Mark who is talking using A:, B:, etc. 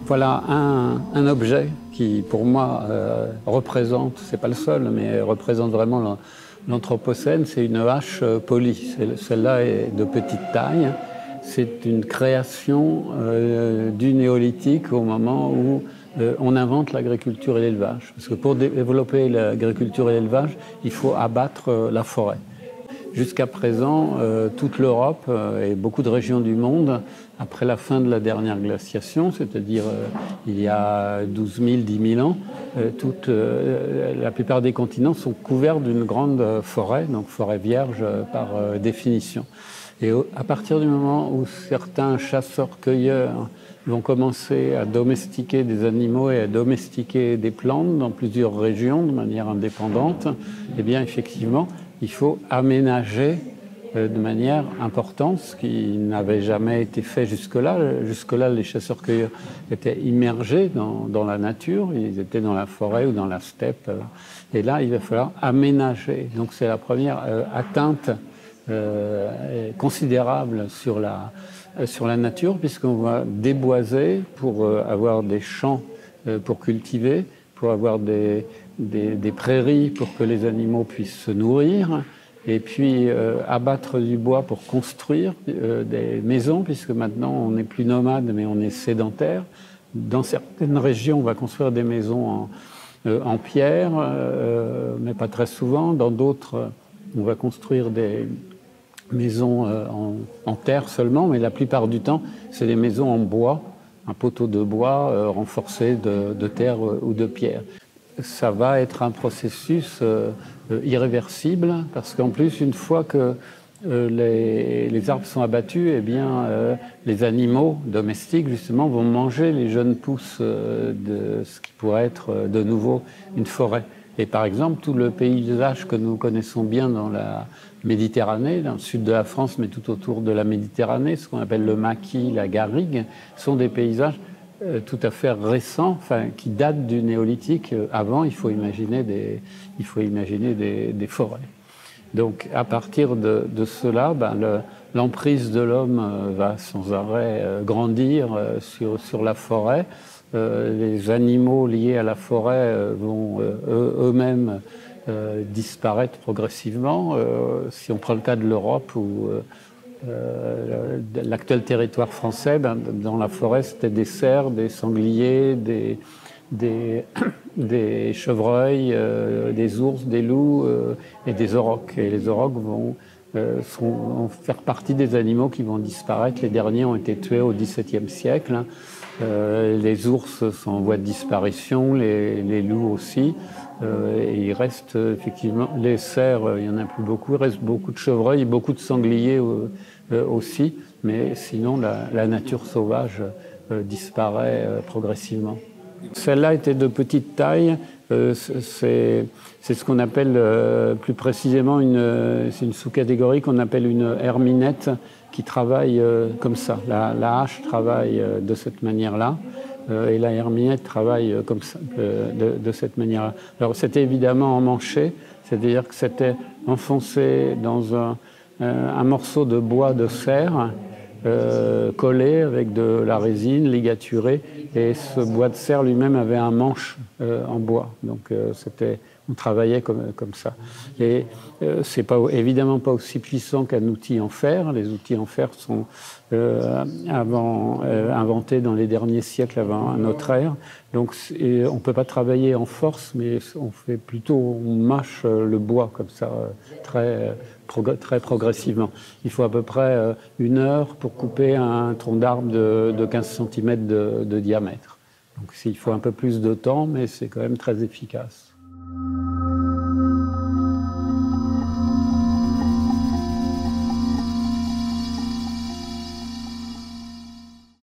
A: Voilà un objet qui, pour moi, représente, c'est pas le seul, mais représente vraiment l'Anthropocène. C'est une hache polie. Celle-là est de petite taille. C'est une création du néolithique au moment où on invente l'agriculture et l'élevage. Parce que pour développer l'agriculture et l'élevage, il faut abattre la forêt. Jusqu'à présent, toute l'Europe et beaucoup de régions du monde, après la fin de la dernière glaciation, c'est-à-dire il y a 12 000, 10 000 ans, la plupart des continents sont couverts d'une grande forêt, donc forêt vierge par définition. Et à partir du moment où certains chasseurs-cueilleurs vont commencer à domestiquer des animaux et à domestiquer des plantes dans plusieurs régions de manière indépendante, eh bien effectivement, il faut aménager de manière importante, ce qui n'avait jamais été fait jusque-là. Jusque-là, les chasseurs-cueilleurs étaient immergés dans la nature, ils étaient dans la forêt ou dans la steppe. Et là, il va falloir aménager. Donc c'est la première atteinte considérable sur la nature, puisqu'on va déboiser pour avoir des champs pour cultiver, pour avoir des prairies pour que les animaux puissent se nourrir, et puis abattre du bois pour construire des maisons, puisque maintenant on n'est plus nomade mais on est sédentaire. Dans certaines régions, on va construire des maisons en pierre, mais pas très souvent. Dans d'autres, on va construire des maisons en terre seulement, mais la plupart du temps, c'est des maisons en bois, un poteau de bois renforcé de terre ou de pierre. Ça va être un processus irréversible, parce qu'en plus, une fois que les arbres sont abattus, eh bien, les animaux domestiques, justement, vont manger les jeunes pousses de ce qui pourrait être de nouveau une forêt. Et par exemple, tout le paysage que nous connaissons bien dans la Méditerranée, dans le sud de la France, mais tout autour de la Méditerranée, ce qu'on appelle le maquis, la garrigue, sont des paysages tout à fait récents, enfin, qui datent du néolithique. Avant, il faut imaginer des forêts. Donc, à partir de cela, l'emprise de l'homme va sans arrêt grandir sur la forêt. Les animaux liés à la forêt vont eux-mêmes disparaître progressivement. Si on prend le cas de l'Europe, où l'actuel territoire français, dans la forêt, c'était des cerfs, des sangliers, des chevreuils, des ours, des loups et des aurochs. Et les aurochs vont faire partie des animaux qui vont disparaître. Les derniers ont été tués au XVIIe siècle. Les ours sont en voie de disparition, les loups aussi. Et il reste effectivement les cerfs, il n'y en a plus beaucoup. Il reste beaucoup de chevreuils et beaucoup de sangliers aussi. Mais sinon, la nature sauvage disparaît progressivement. Celle-là était de petite taille. C'est ce qu'on appelle plus précisément c'est une sous-catégorie qu'on appelle une herminette qui travaille comme ça. La hache travaille de cette manière-là et la herminette travaille comme ça, de cette manière-là. Alors c'était évidemment emmanché, c'est-à-dire que c'était enfoncé dans un morceau de bois de cerf collé avec de la résine, ligaturé, et ce bois de cerf lui-même avait un manche en bois, donc on travaillait comme ça. Et c'est évidemment pas aussi puissant qu'un outil en fer. Les outils en fer sont inventés dans les derniers siècles avant notre ère, donc on peut pas travailler en force, mais on mâche le bois comme ça, très progressivement. Il faut à peu près 1 heure pour couper un tronc d'arbre de 15 cm de diamètre. Donc il faut un peu plus de temps, mais c'est quand même très efficace.